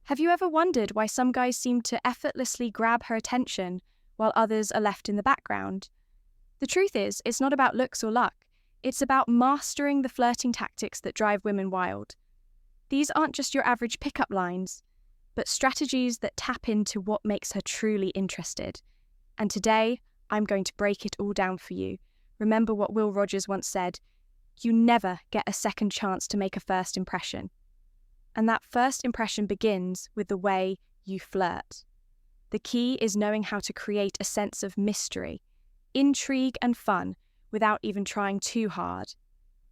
Have you ever wondered why some guys seem to effortlessly grab her attention while others are left in the background? The truth is, it's not about looks or luck. It's about mastering the flirting tactics that drive women wild. These aren't just your average pickup lines, but strategies that tap into what makes her truly interested. And today, I'm going to break it all down for you. Remember what Will Rogers once said, you never get a second chance to make a first impression. And that first impression begins with the way you flirt. The key is knowing how to create a sense of mystery, intrigue and fun without even trying too hard.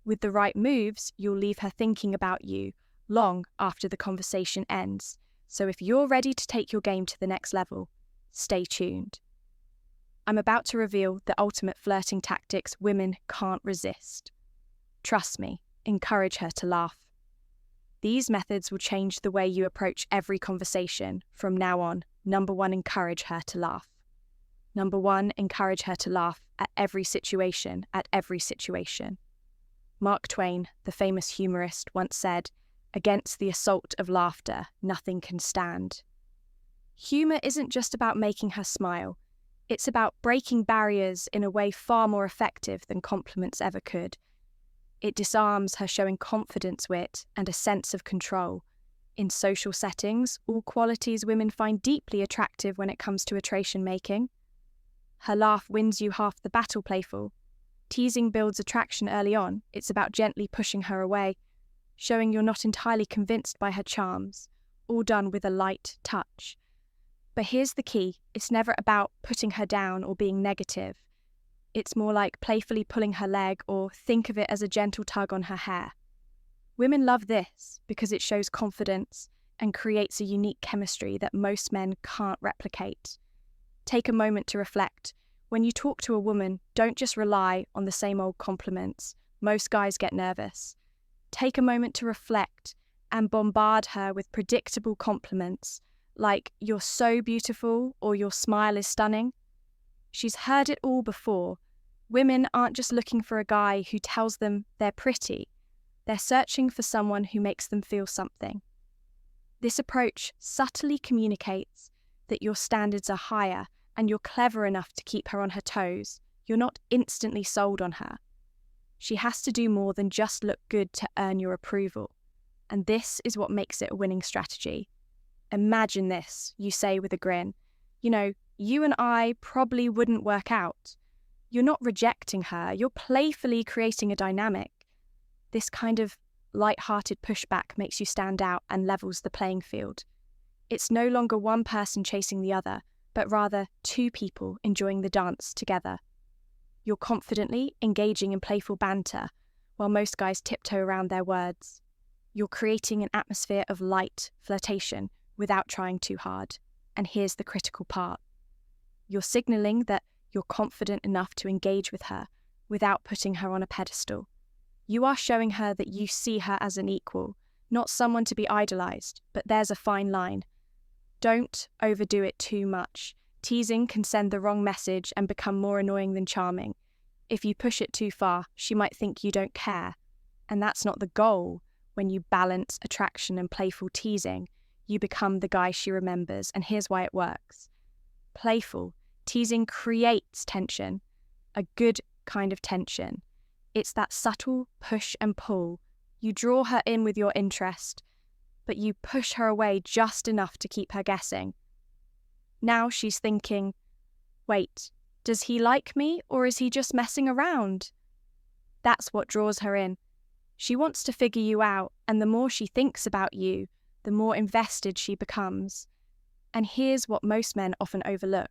With the right moves, you'll leave her thinking about you long after the conversation ends. So if you're ready to take your game to the next level, stay tuned. I'm about to reveal the ultimate flirting tactics women can't resist. Trust me, encourage her to laugh. These methods will change the way you approach every conversation from now on. Number 1, encourage her to laugh. Number 1, encourage her to laugh at every situation, Mark Twain, the famous humorist, once said, "Against the assault of laughter, nothing can stand." Humor isn't just about making her smile. It's about breaking barriers in a way far more effective than compliments ever could. It disarms her, showing confidence, wit, and a sense of control. In social settings, all qualities women find deeply attractive when it comes to attraction making. Her laugh wins you half the battle, playful. Teasing builds attraction early on. It's about gently pushing her away, showing you're not entirely convinced by her charms, all done with a light touch. But here's the key, it's never about putting her down or being negative. It's more like playfully pulling her leg, or think of it as a gentle tug on her hair. Women love this because it shows confidence and creates a unique chemistry that most men can't replicate. Take a moment to reflect. When you talk to a woman, don't just rely on the same old compliments. Most guys get nervous. Take a moment to reflect and bombard her with predictable compliments, like "you're so beautiful" or "your smile is stunning." She's heard it all before. Women aren't just looking for a guy who tells them they're pretty. They're searching for someone who makes them feel something. This approach subtly communicates that your standards are higher and you're clever enough to keep her on her toes. You're not instantly sold on her. She has to do more than just look good to earn your approval. And this is what makes it a winning strategy. Imagine this, you say with a grin. You and I probably wouldn't work out. You're not rejecting her, you're playfully creating a dynamic. This kind of light-hearted pushback makes you stand out and levels the playing field. It's no longer one person chasing the other, but rather two people enjoying the dance together. You're confidently engaging in playful banter, while most guys tiptoe around their words. You're creating an atmosphere of light flirtation without trying too hard. And here's the critical part. You're signaling that you're confident enough to engage with her without putting her on a pedestal. You are showing her that you see her as an equal, not someone to be idolized, but there's a fine line. Don't overdo it too much. Teasing can send the wrong message and become more annoying than charming. If you push it too far, she might think you don't care. And that's not the goal. When you balance attraction and playful teasing, you become the guy she remembers, and here's why it works. Playful teasing creates tension, a good kind of tension. It's that subtle push and pull. You draw her in with your interest, but you push her away just enough to keep her guessing. Now she's thinking, wait, does he like me or is he just messing around? That's what draws her in. She wants to figure you out, and the more she thinks about you, the more invested she becomes. And here's what most men often overlook.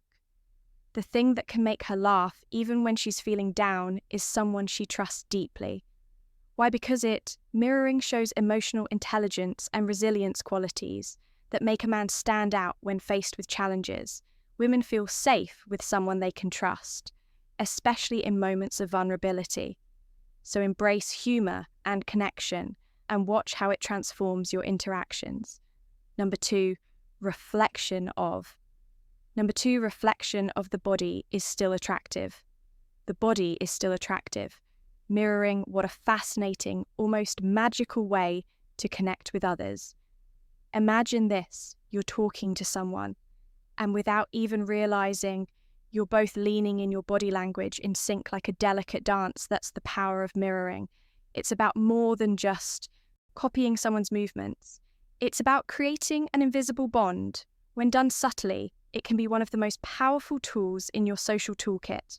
The thing that can make her laugh, even when she's feeling down, is someone she trusts deeply. Why? Because mirroring shows emotional intelligence and resilience qualities that make a man stand out when faced with challenges. Women feel safe with someone they can trust, especially in moments of vulnerability. So embrace humor and connection and watch how it transforms your interactions. Number 2, reflection of the body is still attractive. The body is still attractive, mirroring what a fascinating, almost magical way to connect with others. Imagine this, you're talking to someone, and without even realizing, you're both leaning in your body language in sync like a delicate dance. That's the power of mirroring. It's about more than just copying someone's movements. It's about creating an invisible bond. When done subtly, it can be one of the most powerful tools in your social toolkit.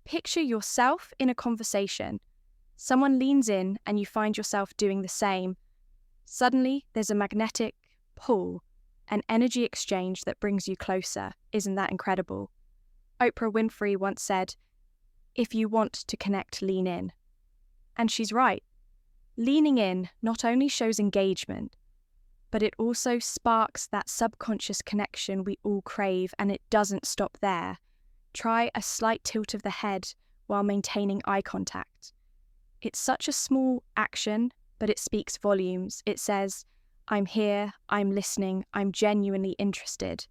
Picture yourself in a conversation. Someone leans in and you find yourself doing the same. Suddenly, there's a magnetic pull, an energy exchange that brings you closer. Isn't that incredible? Oprah Winfrey once said, "If you want to connect, lean in." And she's right. Leaning in not only shows engagement, but it also sparks that subconscious connection we all crave, and it doesn't stop there. Try a slight tilt of the head while maintaining eye contact. It's such a small action, but it speaks volumes. It says, "I'm here, I'm listening, I'm genuinely interested."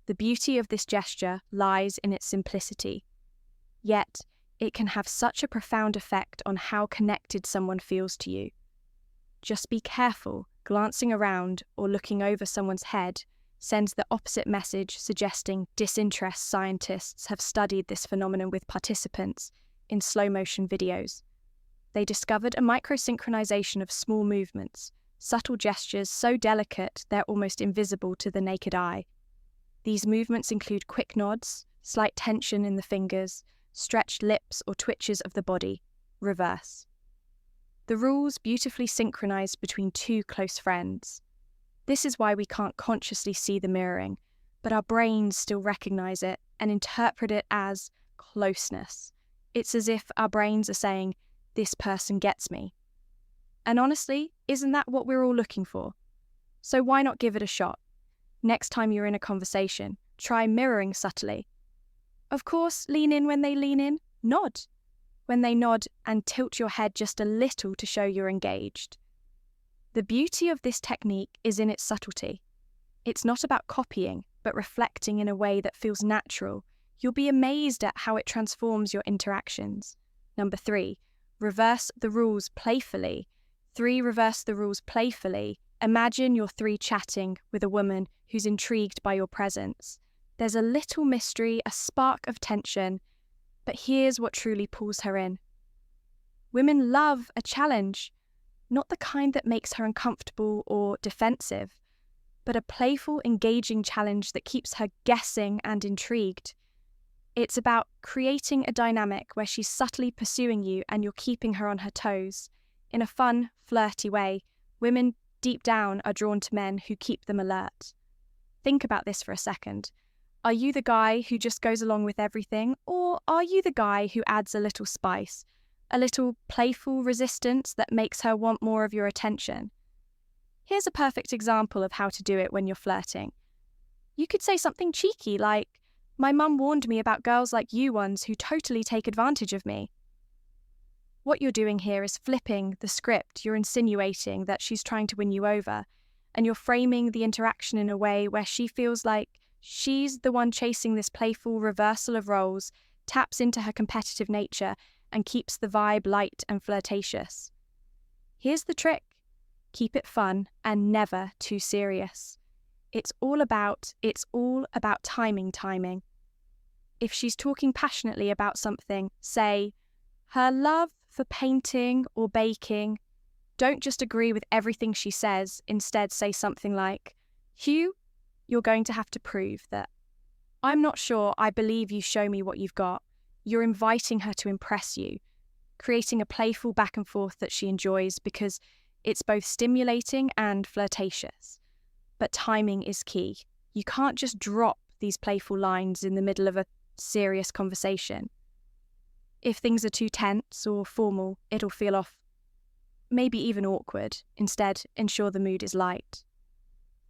The beauty of this gesture lies in its simplicity. Yet, it can have such a profound effect on how connected someone feels to you. Just be careful. Glancing around or looking over someone's head sends the opposite message, suggesting disinterest. Scientists have studied this phenomenon with participants in slow-motion videos. They discovered a microsynchronization of small movements, subtle gestures so delicate they're almost invisible to the naked eye. These movements include quick nods, slight tension in the fingers, stretched lips or twitches of the body. Reverse. The rules beautifully synchronized between two close friends. This is why we can't consciously see the mirroring, but our brains still recognize it and interpret it as closeness. It's as if our brains are saying, "This person gets me." And honestly, isn't that what we're all looking for? So why not give it a shot? Next time you're in a conversation, try mirroring subtly. Of course, lean in when they lean in, nod when they nod, and tilt your head just a little to show you're engaged. The beauty of this technique is in its subtlety. It's not about copying, but reflecting in a way that feels natural. You'll be amazed at how it transforms your interactions. Number 3, reverse the rules playfully. 3. Reverse the rules playfully. Imagine you're 3 chatting with a woman who's intrigued by your presence. There's a little mystery, a spark of tension, but here's what truly pulls her in. Women love a challenge, not the kind that makes her uncomfortable or defensive, but a playful, engaging challenge that keeps her guessing and intrigued. It's about creating a dynamic where she's subtly pursuing you and you're keeping her on her toes. In a fun, flirty way, women deep down are drawn to men who keep them alert. Think about this for a second. Are you the guy who just goes along with everything, or are you the guy who adds a little spice, a little playful resistance that makes her want more of your attention? Here's a perfect example of how to do it when you're flirting. You could say something cheeky like, "My mum warned me about girls like you ones who totally take advantage of me." What you're doing here is flipping the script. You're insinuating that she's trying to win you over, and you're framing the interaction in a way where she feels like she's the one chasing this playful reversal of roles, taps into her competitive nature, and keeps the vibe light and flirtatious. Here's the trick. Keep it fun and never too serious. It's all about timing. If she's talking passionately about something, say, her love for painting or baking, don't just agree with everything she says. Instead, say something like, "Hugh, you're going to have to prove that. I'm not sure I believe you show me what you've got." You're inviting her to impress you, creating a playful back and forth that she enjoys because it's both stimulating and flirtatious. But timing is key. You can't just drop these playful lines in the middle of a serious conversation. If things are too tense or formal, it'll feel off, maybe even awkward. Instead, ensure the mood is light.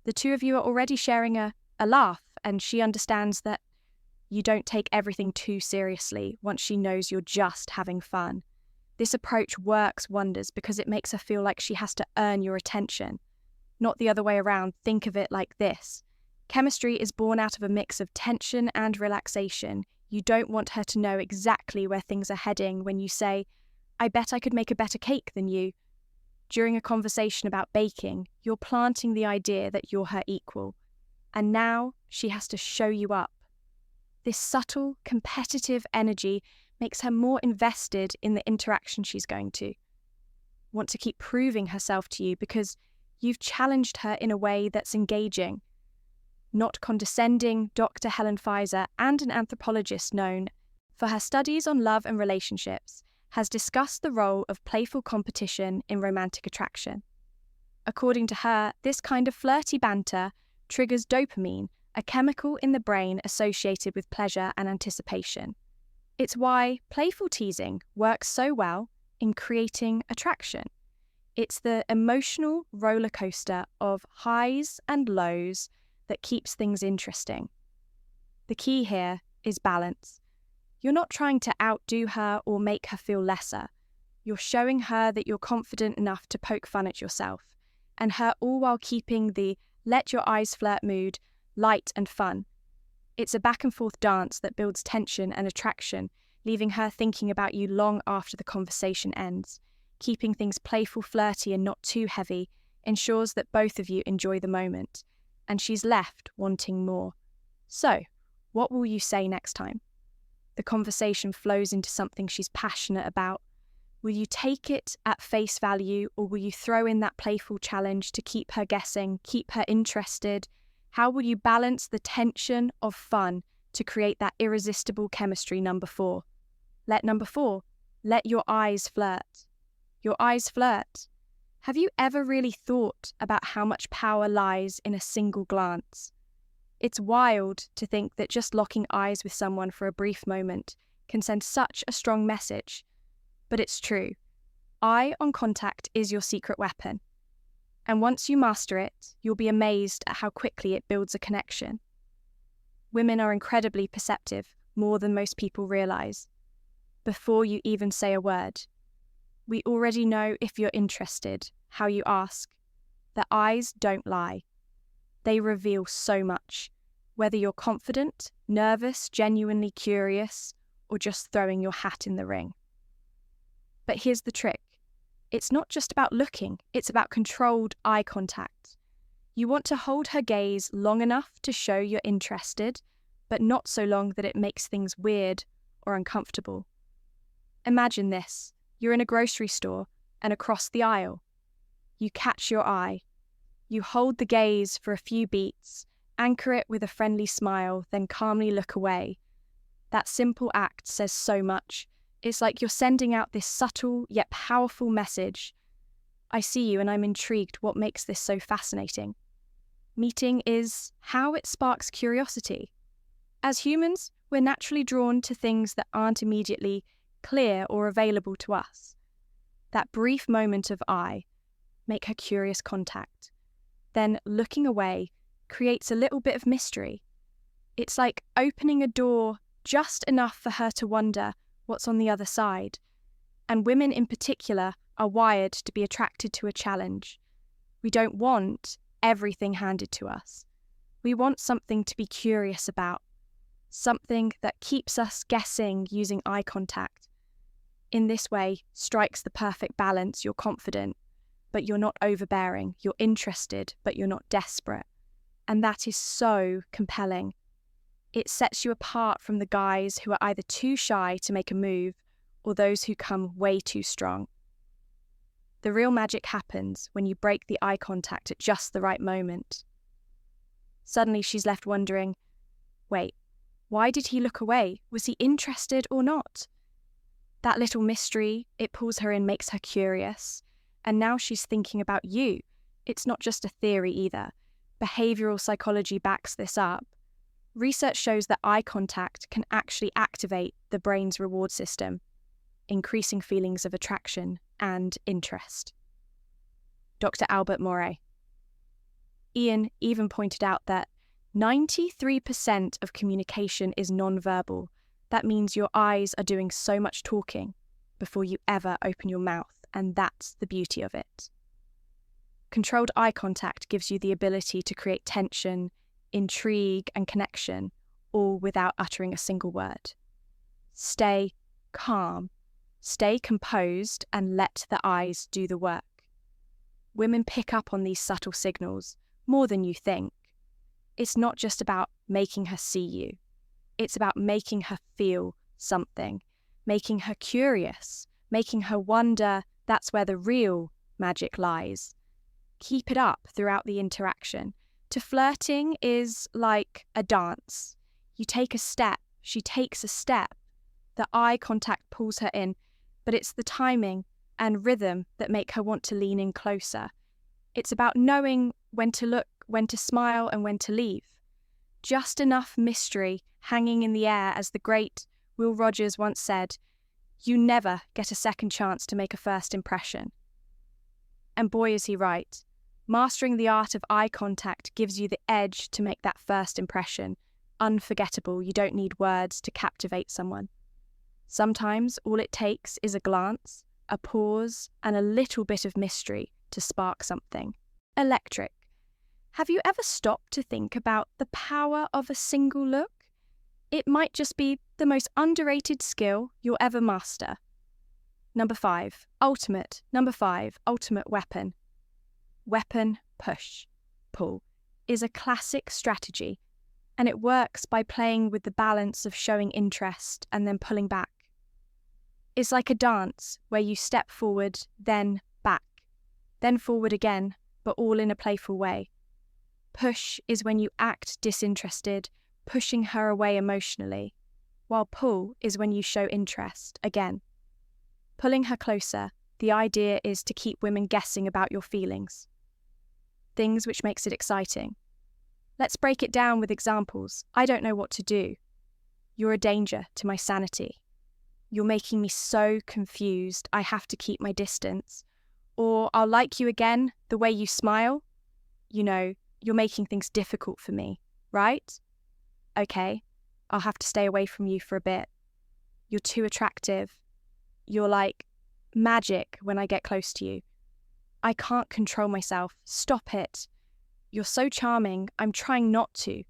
The two of you are already sharing a laugh, and she understands that you don't take everything too seriously once she knows you're just having fun. This approach works wonders because it makes her feel like she has to earn your attention, not the other way around. Think of it like this. Chemistry is born out of a mix of tension and relaxation. You don't want her to know exactly where things are heading when you say, "I bet I could make a better cake than you." During a conversation about baking, you're planting the idea that you're her equal, and now she has to show you up. This subtle, competitive energy makes her more invested in the interaction she's going to. Want to keep proving herself to you because you've challenged her in a way that's engaging. Not condescending, Dr. Helen Pfizer, and an anthropologist known for her studies on love and relationships, has discussed the role of playful competition in romantic attraction. According to her, this kind of flirty banter triggers dopamine, a chemical in the brain associated with pleasure and anticipation. It's why playful teasing works so well in creating attraction. It's the emotional roller coaster of highs and lows that keeps things interesting. The key here is balance. You're not trying to outdo her or make her feel lesser. You're showing her that you're confident enough to poke fun at yourself, and her all while keeping the let your eyes flirt mood light and fun. It's a back and forth dance that builds tension and attraction, leaving her thinking about you long after the conversation ends. Keeping things playful, flirty, and not too heavy ensures that both of you enjoy the moment, and she's left wanting more. So, what will you say next time? The conversation flows into something she's passionate about. Will you take it at face value, or will you throw in that playful challenge to keep her guessing, keep her interested? How will you balance the tension of fun to create that irresistible chemistry? Number 4. Let your eyes flirt. Your eyes flirt. Have you ever really thought about how much power lies in a single glance? It's wild to think that just locking eyes with someone for a brief moment can send such a strong message. But it's true. Eye on contact is your secret weapon. And once you master it, you'll be amazed at how quickly it builds a connection. Women are incredibly perceptive, more than most people realize. Before you even say a word, we already know if you're interested, how you ask. The eyes don't lie. They reveal so much, whether you're confident, nervous, genuinely curious, or just throwing your hat in the ring. But here's the trick. It's not just about looking, it's about controlled eye contact. You want to hold her gaze long enough to show you're interested, but not so long that it makes things weird or uncomfortable. Imagine this. You're in a grocery store and across the aisle. You catch your eye. You hold the gaze for a few beats, anchor it with a friendly smile, then calmly look away. That simple act says so much. It's like you're sending out this subtle yet powerful message. I see you and I'm intrigued. What makes this so fascinating? Meeting is how it sparks curiosity. As humans, we're naturally drawn to things that aren't immediately clear or available to us. That brief moment of eye, make her curious contact. Then looking away creates a little bit of mystery. It's like opening a door just enough for her to wonder what's on the other side. And women in particular are wired to be attracted to a challenge. We don't want everything handed to us. We want something to be curious about, something that keeps us guessing using eye contact. In this way, strikes the perfect balance. You're confident, but you're not overbearing. You're interested, but you're not desperate. And that is so compelling. It sets you apart from the guys who are either too shy to make a move or those who come way too strong. The real magic happens when you break the eye contact at just the right moment. Suddenly she's left wondering, wait, why did he look away? Was he interested or not? That little mystery, it pulls her in, makes her curious. And now she's thinking about you. It's not just a theory either. Behavioral psychology backs this up. Research shows that eye contact can actually activate the brain's reward system, increasing feelings of attraction and interest. Dr. Albert Moray. Ian even pointed out that 93% of communication is nonverbal. That means your eyes are doing so much talking before you ever open your mouth, and that's the beauty of it. Controlled eye contact gives you the ability to create tension, intrigue, and connection, all without uttering a single word. Stay calm, stay composed, and let the eyes do the work. Women pick up on these subtle signals more than you think. It's not just about making her see you. It's about making her feel something, making her curious, making her wonder. That's where the real magic lies. Keep it up throughout the interaction. To flirting is like a dance. You take a step, she takes a step. The eye contact pulls her in, but it's the timing and rhythm that make her want to lean in closer. It's about knowing when to look, when to smile, and when to leave. Just enough mystery hanging in the air, as the great Will Rogers once said, "You never get a second chance to make a first impression." And boy is he right. Mastering the art of eye contact gives you the edge to make that first impression unforgettable. You don't need words to captivate someone. Sometimes all it takes is a glance, a pause, and a little bit of mystery to spark something. Electric. Have you ever stopped to think about the power of a single look? It might just be the most underrated skill you'll ever master. Number 5, ultimate weapon. Weapon, push, pull is a classic strategy, and it works by playing with the balance of showing interest and then pulling back. It's like a dance where you step forward, then back, then forward again, but all in a playful way. Push is when you act disinterested, pushing her away emotionally, while pull is when you show interest, again. Pulling her closer, the idea is to keep women guessing about your feelings. Things which makes it exciting. Let's break it down with examples. I don't know what to do. You're a danger to my sanity. You're making me so confused, I have to keep my distance. Or I'll like you again, the way you smile. You know, you're making things difficult for me, right? Okay, I'll have to stay away from you for a bit. You're too attractive. You're like magic when I get close to you. I can't control myself. Stop it. You're so charming. I'm trying not to.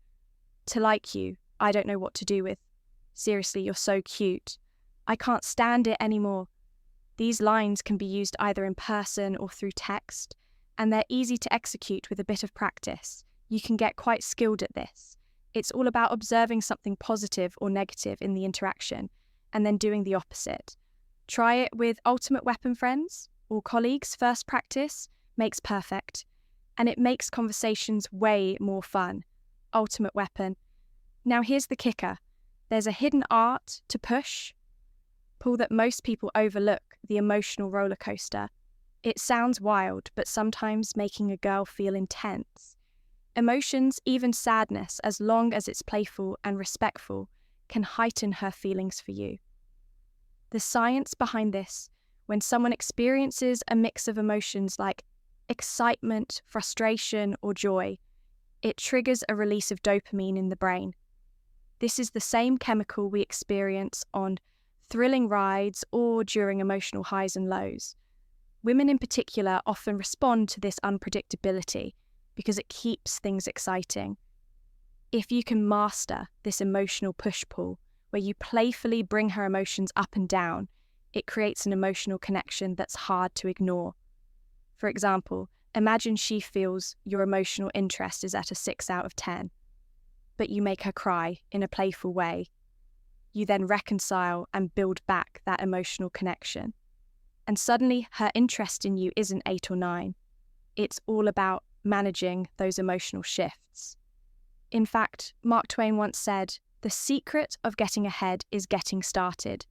To like you, I don't know what to do with. Seriously, you're so cute. I can't stand it anymore. These lines can be used either in person or through text, and they're easy to execute with a bit of practice. You can get quite skilled at this. It's all about observing something positive or negative in the interaction, and then doing the opposite. Try it with ultimate weapon friends or colleagues. First practice makes perfect, and it makes conversations way more fun. Ultimate weapon. Now here's the kicker. There's a hidden art to push, pull that most people overlook, the emotional roller coaster. It sounds wild, but sometimes making a girl feel intense. Emotions, even sadness, as long as it's playful and respectful, can heighten her feelings for you. The science behind this, when someone experiences a mix of emotions like excitement, frustration, or joy, it triggers a release of dopamine in the brain. This is the same chemical we experience on thrilling rides or during emotional highs and lows. Women in particular often respond to this unpredictability because it keeps things exciting. If you can master this emotional push-pull, where you playfully bring her emotions up and down, it creates an emotional connection that's hard to ignore. For example, imagine she feels your emotional interest is at a 6 out of 10, but you make her cry in a playful way. You then reconcile and build back that emotional connection. And suddenly her interest in you isn't 8 or 9. It's all about managing those emotional shifts. In fact, Mark Twain once said, "The secret of getting ahead is getting started."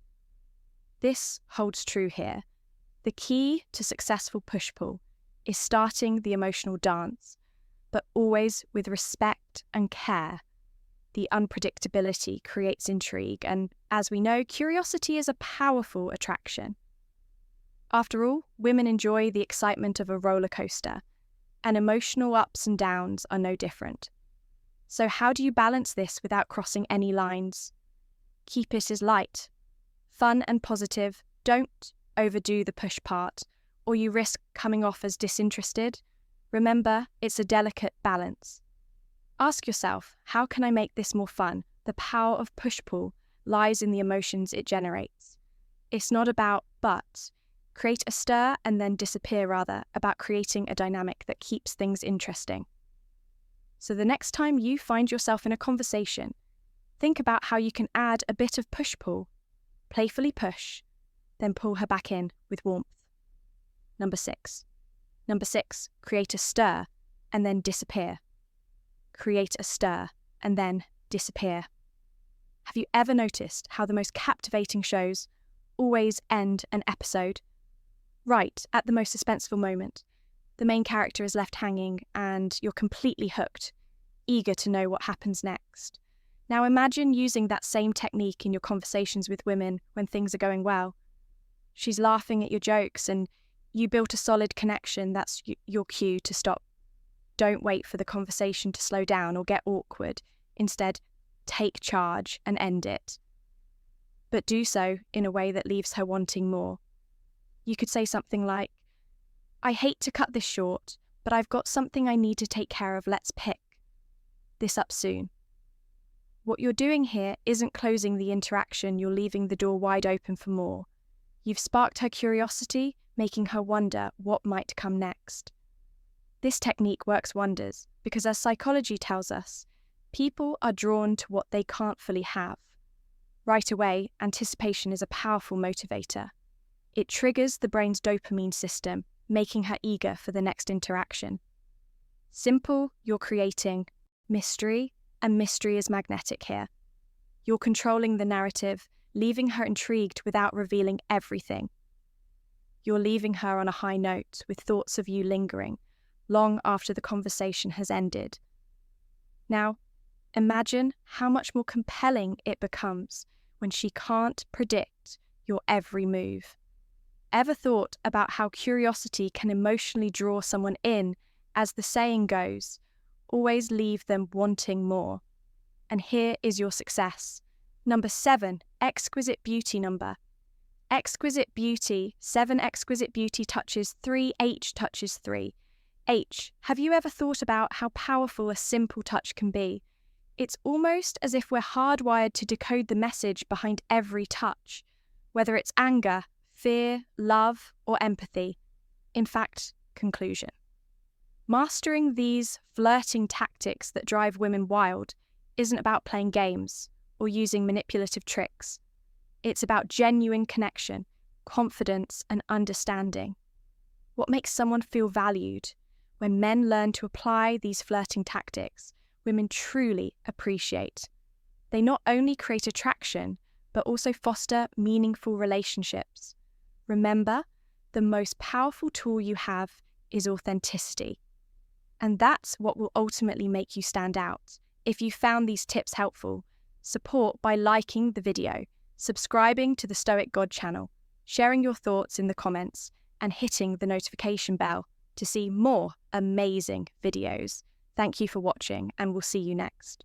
This holds true here. The key to successful push-pull is starting the emotional dance, but always with respect and care. The unpredictability creates intrigue, and as we know, curiosity is a powerful attraction. After all, women enjoy the excitement of a roller coaster, and emotional ups and downs are no different. So how do you balance this without crossing any lines? Keep it as light, fun and positive. Don't overdo the push part, or you risk coming off as disinterested. Remember, it's a delicate balance. Ask yourself, how can I make this more fun? The power of push-pull lies in the emotions it generates. It's not about but, Create a stir and then disappear, rather, about creating a dynamic that keeps things interesting. So the next time you find yourself in a conversation, think about how you can add a bit of push-pull. Playfully push, then pull her back in with warmth. Number 6. Create a stir and then disappear. Create a stir and then disappear. Have you ever noticed how the most captivating shows always end an episode right at the most suspenseful moment? The main character is left hanging and you're completely hooked, eager to know what happens next. Now imagine using that same technique in your conversations with women when things are going well. She's laughing at your jokes and you built a solid connection. That's your cue to stop. Don't wait for the conversation to slow down or get awkward. Instead, take charge and end it. But do so in a way that leaves her wanting more. You could say something like, "I hate to cut this short, but I've got something I need to take care of. Let's pick this up soon." What you're doing here isn't closing the interaction, you're leaving the door wide open for more. You've sparked her curiosity, making her wonder what might come next. This technique works wonders because, as psychology tells us, people are drawn to what they can't fully have. Right away, anticipation is a powerful motivator. It triggers the brain's dopamine system, making her eager for the next interaction. Simple, you're creating mystery, and mystery is magnetic here. You're controlling the narrative, leaving her intrigued without revealing everything. You're leaving her on a high note with thoughts of you lingering, long after the conversation has ended. Now, imagine how much more compelling it becomes when she can't predict your every move. Ever thought about how curiosity can emotionally draw someone in, as the saying goes, always leave them wanting more? And here is your success. Number 7, exquisite beauty number. Exquisite beauty, 7 exquisite beauty touches, 3 H touches 3. H, have you ever thought about how powerful a simple touch can be? It's almost as if we're hardwired to decode the message behind every touch, whether it's anger, fear, love, or empathy. In fact, conclusion. Mastering these flirting tactics that drive women wild isn't about playing games or using manipulative tricks. It's about genuine connection, confidence, and understanding. What makes someone feel valued? When men learn to apply these flirting tactics, women truly appreciate. They not only create attraction, but also foster meaningful relationships. Remember, the most powerful tool you have is authenticity. And that's what will ultimately make you stand out. If you found these tips helpful, support by liking the video, subscribing to the Stoic God channel, sharing your thoughts in the comments, and hitting the notification bell to see more amazing videos. Thank you for watching, and we'll see you next.